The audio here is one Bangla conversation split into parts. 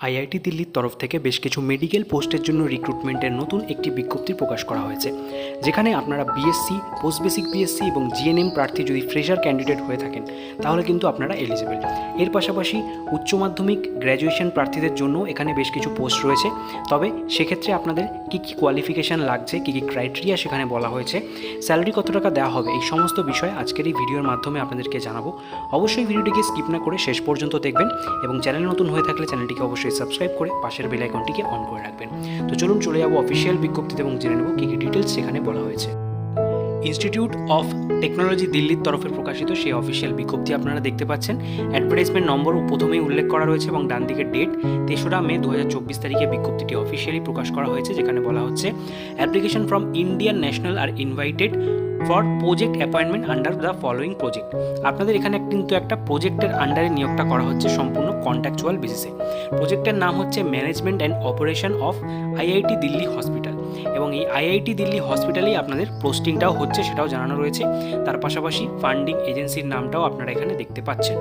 আইআইটি দিল্লির তরফ থেকে বেশ কিছু মেডিকেল পোস্টের জন্য রিক্রুটমেন্টের নতুন একটি বিজ্ঞপ্তি প্রকাশ করা হয়েছে, যেখানে আপনারা বিএসসি, পোস্ট বেসিক বিএসসি এবং জিএনএম প্রার্থী যদি ফ্রেশার ক্যান্ডিডেট হয়ে থাকেন তাহলে কিন্তু আপনারা এলিজিবল। এর পাশাপাশি উচ্চ মাধ্যমিক গ্র্যাজুয়েশন প্রার্থীদের জন্য এখানে বেশ কিছু পোস্ট রয়েছে। তবে সেক্ষেত্রে আপনাদের কী কী কোয়ালিফিকেশান লাগছে, কী কী ক্রাইটেরিয়া সেখানে বলা হয়েছে, স্যালারি কত টাকা দেওয়া হবে, এই সমস্ত বিষয় আজকের এই ভিডিওর মাধ্যমে আপনাদেরকে জানাবো। অবশ্যই ভিডিওটিকে স্কিপ না করে শেষ পর্যন্ত দেখবেন এবং চ্যানেল নতুন হয়ে থাকলে চ্যানেলটিকে অবশ্যই সাবস্ক্রাইব করে পাশের বেল আইকনটিকে অন করে রাখবেন। তো চলুন চলে যাবো অফিসিয়াল বিজ্ঞপ্তিতে এবং জেনে নেব কী কী ডিটেলস সেখানে বলা হয়েছে। ইনস্টিটিউট অফ টেকনোলজি দিল্লির তরফে প্রকাশিত সেই অফিসিয়াল বিজ্ঞপ্তি আপনারা দেখতে পাচ্ছেন। অ্যাডভার্টাইজমেন্ট নম্বরও প্রথমেই উল্লেখ করা রয়েছে এবং ডান দিকের ডেট ৩রা মে ২০২৪ তারিখে বিজ্ঞপ্তিটি অফিসিয়ালি প্রকাশ করা হয়েছে, যেখানে বলা হচ্ছে application from Indian national are invited for project appointment under the following project. আপনাদের এখানে কিন্তু একটা প্রজেক্টের আন্ডারে নিয়োগটা করা হচ্ছে সম্পূর্ণ কন্ট্রাকচুয়াল বেসিসে। প্রজেক্টের নাম হচ্ছে management and operation of IIT Delhi hospital এবং এই আইআইটি দিল্লি হসপিটালেই আপনাদের পোস্টিংটাও হচ্ছে, সেটাও জানানো রয়েছে। তার পাশাপাশি ফান্ডিং এজেন্সির নামটাও আপনারা এখানে দেখতে পাচ্ছেন।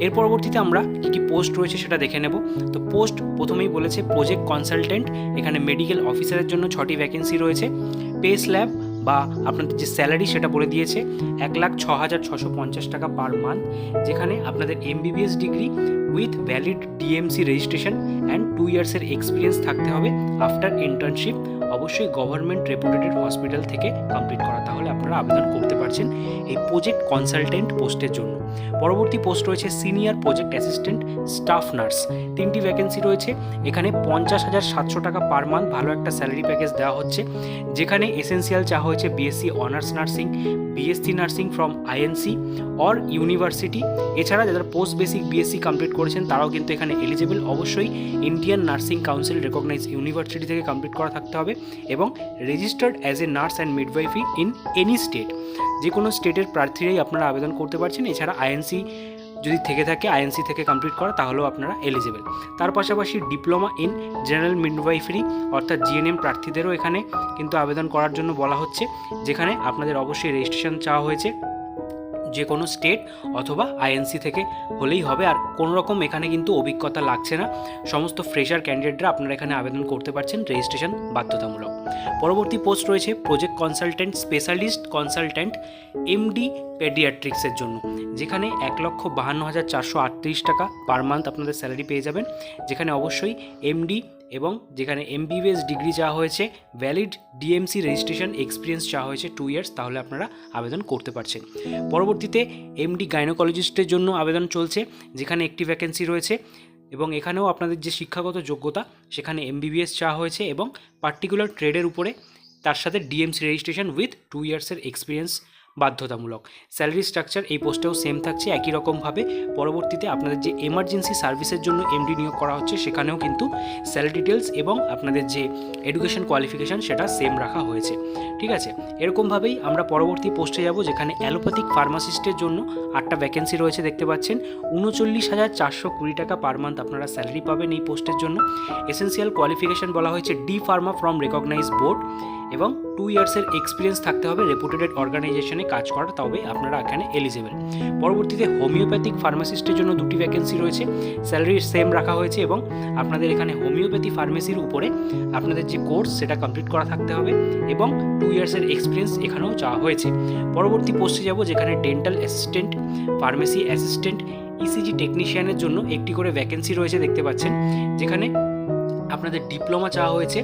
এর পরবর্তীতে আমরা কী কী পোস্ট রয়েছে সেটা দেখে নেব। তো পোস্ট প্রথমেই বলেছে প্রজেক্ট কনসালটেন্ট, এখানে মেডিকেল অফিসারের জন্য 6টি ভ্যাকেন্সি রয়েছে। পে স্ল্যাব বা আপনাদের যে স্যালারি সেটা বলে দিয়েছে ১,০৬,৬৫০ টাকা পার মান্থ, যেখানে আপনাদের MBBS degree with valid DMC registration and 2 ইয়ার্সের এক্সপিরিয়েন্স থাকতে হবে আফটার ইন্টার্নশিপ, অবশ্যই গভর্নমেন্ট রেপুটেটেড হসপিটাল থেকে কমপ্লিট করা, তাহলে আপনারা আবেদন করতে পারছেন এই প্রজেক্ট কনসালটেন্ট পোস্টের জন্য। পরবর্তী পোস্ট রয়েছে senior project assistant staff nurse, 3টি ভ্যাকেন্সি রয়েছে। এখানে ৫০,৭০০ টাকা পার মান্থ ভালো একটা স্যালারি প্যাকেজ দেওয়া হচ্ছে, যেখানে এসেন্সিয়াল চাওয়া হয়েছে BSc honours nursing, BSc nursing from INC or university. এছাড়া যারা পোস্ট বেসিক বিএসসি কমপ্লিট করেছেন তারাও কিন্তু এখানে এলিজিবল। অবশ্যই Indian nursing council recognise university থেকে কমপ্লিট করা থাকতে হবে এবং registered as a nurse and midwifery in any state, যে কোনো স্টেটের প্রার্থীরাই আপনারা আবেদন করতে পারছেন। এছাড়া আইএনসি যদি থেকে থাকে, আইএনসি থেকে কমপ্লিট করা, তাহলেও আপনারা এলিজিবল। তার পাশাপাশি ডিপ্লোমা ইন জেনারেল মিডওয়াইফারি অর্থাৎ জিএনএম প্রার্থীদেরও এখানে কিন্তু আবেদন করার জন্য বলা হচ্ছে, যেখানে আপনাদের অবশ্যই রেজিস্ট্রেশন চাওয়া হয়েছে যে কোনো স্টেট অথবা আইএনসি থেকে হলেই হবে। আর কোনো রকম এখানে কিন্তু অভিজ্ঞতা লাগছে না, সমস্ত ফ্রেশার ক্যান্ডিডেটরা আপনারা এখানে আবেদন করতে পারছেন, রেজিস্ট্রেশন বাধ্যতামূলক। পরবর্তী পোস্ট রয়েছে project consultant specialist consultant MD পেডিয়াট্রিক্সের জন্য, যেখানে ১,৫২,৪৩৮ টাকা পার মান্থ আপনাদের স্যালারি পেয়ে যাবেন, যেখানে অবশ্যই এমডি এবং যেখানে এমবিবিএস ডিগ্রি চাওয়া হয়েছে, ভ্যালিড ডিএমসি রেজিস্ট্রেশন এক্সপিরিয়েন্স চাওয়া হয়েছে 2 ইয়ার্স, তাহলে আপনারা আবেদন করতে পারছেন। পরবর্তীতে এমডি গাইনোকোলজিস্টের জন্য আবেদন চলছে, যেখানে একটি ভ্যাকেন্সি রয়েছে এবং এখানেও আপনাদের যে শিক্ষাগত যোগ্যতা সেখানে এমবিবিএস চাওয়া হয়েছে এবং পার্টিকুলার ট্রেডের উপরে তার সাথে ডিএমসি রেজিস্ট্রেশন উইথ 2 ইয়ার্সের এক্সপিরিয়েন্স বাধ্যতামূলক। স্যালারি স্ট্রাকচার এই পোস্টেও সেম থাকছে একই রকমভাবে। পরবর্তীতে আপনাদের যে এমার্জেন্সি সার্ভিসের জন্য এমডি নিয়োগ করা হচ্ছে, সেখানেও কিন্তু স্যালারি ডিটেলস এবং আপনাদের যে এডুকেশন কোয়ালিফিকেশান সেটা সেম রাখা হয়েছে। ঠিক আছে, এরকমভাবেই আমরা পরবর্তী পোস্টে যাব, যেখানে অ্যালোপ্যাথিক ফার্মাসিস্টের জন্য 8টা ভ্যাকেন্সি রয়েছে দেখতে পাচ্ছেন। ৩৯,৪২০ টাকা পার মান্থ আপনারা স্যালারি পাবেন এই পোস্টের জন্য। এসেন্সিয়াল কোয়ালিফিকেশান বলা হয়েছে D pharma from recognise board এবং 2 ইয়ার্সের এক্সপিরিয়েন্স থাকতে হবে রেপুটেটেড অর্গানাইজেশনে কাজ করার, তবে আপনারা এখানে এলিজিবল। পরবর্তীতে হোমিওপ্যাথিক ফার্মাসিস্টের জন্য 2টি ভ্যাকেন্সি রয়েছে, স্যালারি সেম রাখা হয়েছে এবং আপনাদের এখানে হোমিওপ্যাথি ফার্মেসির উপরে আপনাদের যে কোর্স সেটা কমপ্লিট করা থাকতে হবে এবং 2 ইয়ার্সের এক্সপিরিয়েন্স এখানেও চাওয়া হয়েছে। পরবর্তী পোস্টে যাব, যেখানে dental assistant, pharmacy assistant, ECG টেকনিশিয়ানের জন্য একটি করে ভ্যাকেন্সি রয়েছে দেখতে পাচ্ছেন, যেখানে আপনাদের ডিপ্লোমা চাওয়া হয়েছে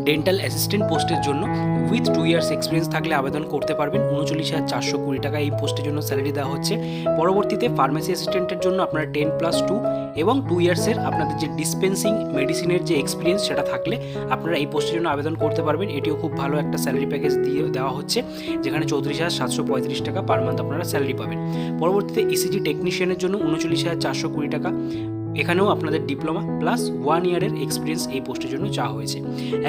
ডেন্টাল অ্যাসিস্ট্যান্ট পোস্টের জন্য উইথ 2 ইয়ার্স এক্সপিরিয়েন্স থাকলে আবেদন করতে পারবেন। ৩৯,৪২০ টাকা এই পোস্টের জন্য স্যালারি দেওয়া হচ্ছে। পরবর্তীতে ফার্মেসি অ্যাসিস্ট্যান্টের জন্য আপনারা 10+2 এবং 2 ইয়ার্সের আপনাদের যে ডিসপেন্সিং মেডিসিনের যে এক্সপিরিয়েন্স সেটা থাকলে আপনারা এই পোস্টের জন্য আবেদন করতে পারবেন। এটিও খুব ভালো একটা স্যালারি প্যাকেজ দিয়ে দেওয়া হচ্ছে, যেখানে ৩৪,৭৩৫ টাকা পার মান্থ আপনারা স্যালারি পাবেন। পরবর্তীতে ইসিজি টেকনিশিয়ানের জন্য ৩৯,৪২০ টাকা, এখানেও আপনাদের ডিপ্লোমা প্লাস 1 ইয়ারের এক্সপিরিয়েন্স এই পোস্টের জন্য চাওয়া হয়েছে।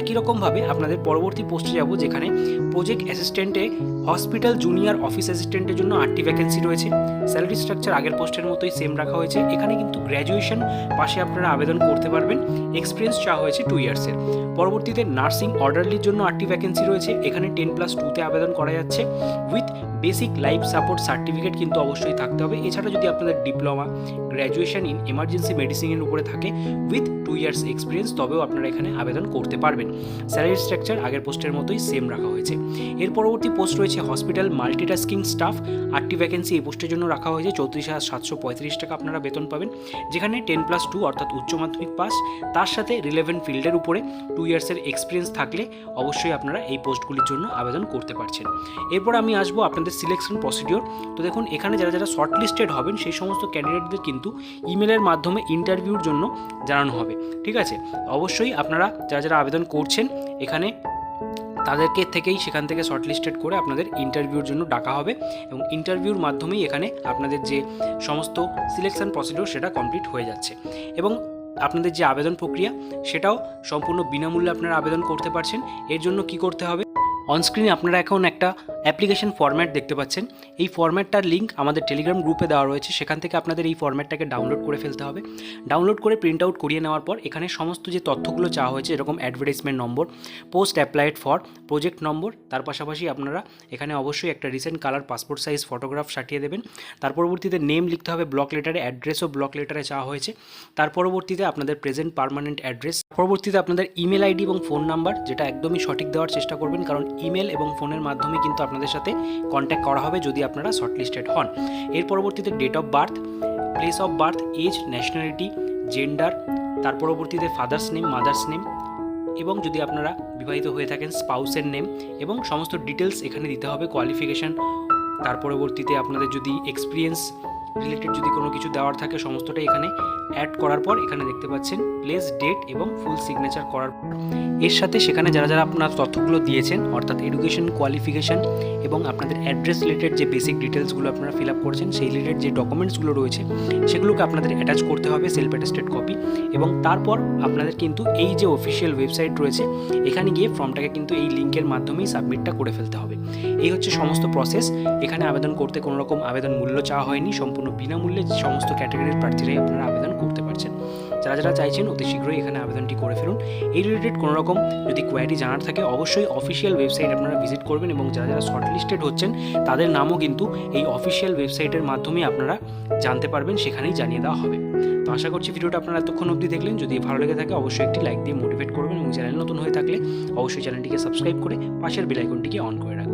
একই রকমভাবে আপনাদের পরবর্তী পোস্টে যাব, যেখানে প্রজেক্ট অ্যাসিস্ট্যান্টে হসপিটাল জুনিয়র অফিস অ্যাসিস্ট্যান্টের জন্য 8টি ভ্যাকেন্সি রয়েছে। স্যালারি স্ট্রাকচার আগের পোস্টের মতোই সেম রাখা হয়েছে, এখানে কিন্তু গ্র্যাজুয়েশন পাশে আপনারা আবেদন করতে পারবেন। এক্সপিরিয়েন্স চাওয়া হয়েছে 2 ইয়ার্সের। পরবর্তীতে নার্সিং অর্ডারলির জন্য 8টি ভ্যাকেন্সি রয়েছে, এখানে 10+2-তে আবেদন করা যাচ্ছে with basic life support certificate কিন্তু অবশ্যই থাকতে হবে। এছাড়া যদি আপনাদের ডিপ্লোমা, গ্র্যাজুয়েশন ইন এমার্জেন্সি মেডিসিনের উপরে থাকে উইথ 2 ইয়ার্স এক্সপিরিয়েন্স, তবেও আপনারা এখানে আবেদন করতে পারবেন। স্যালারি স্ট্রাকচার আগের পোস্টের মতোই সেম রাখা হয়েছে। এর পরবর্তী পোস্ট রয়েছে হসপিটাল মাল্টিটাস্কিং স্টাফ। 8টি ভ্যাকেন্সি এই পোস্টের জন্য রাখা হয়েছে। 34,735 টাকা আপনারা বেতন পাবেন, যেখানে 10+2 অর্থাৎ উচ্চ মাধ্যমিক পাস, তার সাথে রিলেভেন্ট ফিল্ডের উপরে 2 ইয়ার্সের এক্সপিরিয়েন্স থাকলে অবশ্যই আপনারা এই পোস্টগুলির জন্য আবেদন করতে পারছেন। এরপর আমি আসবো আপনাদের সিলেকশন প্রসিডিওর। তো দেখুন, এখানে যারা যারা শর্ট লিস্টেড হবেন সেই সমস্ত ক্যান্ডিডেটদের কিন্তু ইমেলের মাধ্যমে ইন্টারভিউর জন্য জানানো হবে। ঠিক আছে, অবশ্যই আপনারা যারা যারা আবেদন করছেন এখানে তাদেরকে থেকেই সেখান থেকে শর্টলিস্টেড করে আপনাদের ইন্টারভিউর জন্য ডাকা হবে, এবং ইন্টারভিউর মাধ্যমেই এখানে আপনাদের যে সমস্ত সিলেকশন প্রসিডিওর সেটা কমপ্লিট হয়ে যাচ্ছে। এবং আপনাদের যে আবেদন প্রক্রিয়া সেটাও সম্পূর্ণ বিনামূল্যে আপনারা আবেদন করতে পারছেন। এর জন্য কি করতে হবে, অনস্ক্রিনে আপনারা এখন একটা অ্যাপ্লিকেশন ফরম্যাট দেখতে পাচ্ছেন। এই ফরম্যাটটার লিঙ্ক আমাদের টেলিগ্রাম গ্রুপে দেওয়া রয়েছে, সেখান থেকে আপনাদের এই ফরম্যাটটাকে ডাউনলোড করে ফেলতে হবে। ডাউনলোড করে প্রিন্ট আউট করিয়ে নেওয়ার পর এখানে সমস্ত যে তথ্যগুলো চাওয়া হয়েছে, এরকম advertisement number, post applied for, project number, তার পাশাপাশি আপনারা এখানে অবশ্যই একটা recent colour passport size photograph সাটিয়ে দেবেন। তার পরবর্তীতে নেম লিখতে হবে ব্লক লেটারে, অ্যাড্রেসও ব্লক লেটারে চাওয়া হয়েছে। তার পরবর্তীতে আপনাদের প্রেজেন্ট পার্মানেন্ট অ্যাড্রেস, পরবর্তীতে আপনাদের ইমেল আইডি এবং ফোন নাম্বার, যেটা একদমই সঠিক দেওয়ার চেষ্টা করবেন, কারণ ইমেল এবং ফোনের মাধ্যমে কিন্তু আপনাদের সাথে কন্ট্যাক্ট করা হবে যদি আপনারা শর্টলিস্টেড হন। এর পরবর্তীতে date of birth, place of birth, age, nationality, gender, তার পরবর্তীতে ফাদার্স নেম, মাদার্স নেম, এবং যদি আপনারা বিবাহিত হয়ে থাকেন স্পাউসের নেম, এবং সমস্ত ডিটেলস এখানে দিতে হবে, কোয়ালিফিকেশান। তার পরবর্তীতে আপনাদের যদি এক্সপিরিয়েন্স রিলেটেড যদি কোনো কিছু দেওয়ার থাকে সমস্তটাই এখানে অ্যাড করার পর এখানে দেখতে পাচ্ছেন প্লেস, ডেট এবং ফুল সিগনেচার করার পর এর সাথে সেখানে যারা যারা আপনার তথ্যগুলো দিয়েছেন অর্থাৎ এডুকেশন, কোয়ালিফিকেশান এবং আপনাদের অ্যাড্রেস রিলেটেড যে বেসিক ডিটেলসগুলো আপনারা ফিল আপ করেছেন সেই রিলেটেড যে ডকুমেন্টসগুলো রয়েছে সেগুলোকে আপনাদের অ্যাটাচ করতে হবে, সেলফ অ্যাটেস্টেড কপি। এবং তারপর আপনাদের কিন্তু এই যে অফিসিয়াল ওয়েবসাইট রয়েছে এখানে গিয়ে ফর্মটাকে কিন্তু এই লিঙ্কের মাধ্যমেই সাবমিটটা করে ফেলতে হবে। এই হচ্ছে সমস্ত প্রসেস। এখানে আবেদন করতে কোনো রকম আবেদন মূল্য চাওয়া হয়নি, সম্পূর্ণ বিনামূল্যে সমস্ত ক্যাটাগরির প্রার্থীরাই আপনারা আবেদন করতে পারছেন। যারা যারা চাইছেন অতি শীঘ্রই এখানে আবেদনটি করে ফেলুন। এই রিলেটেড কোনো রকম যদি কোয়ারি জানার থাকে অবশ্যই অফিসিয়াল ওয়েবসাইট আপনারা ভিজিট করবেন, এবং যারা যারা শর্টলিস্টেড হচ্ছেন তাদের নামও কিন্তু এই অফিসিয়াল ওয়েবসাইটের মাধ্যমে আপনারা জানতে পারবেন, সেখানেই জানিয়ে দেওয়া হবে। তো আশা করছি ভিডিওটা আপনারা এতক্ষণ অবধি দেখলেন। যদি ভালো লেগে থাকে অবশ্যই একটি লাইক দিয়ে মোটিভেট করবেন, এবং চ্যানেল নতুন হয়ে থাকলে অবশ্যই চ্যানেলটিকে সাবস্ক্রাইব করে পাশের বেল আইকনটিকে অন করে রাখবেন।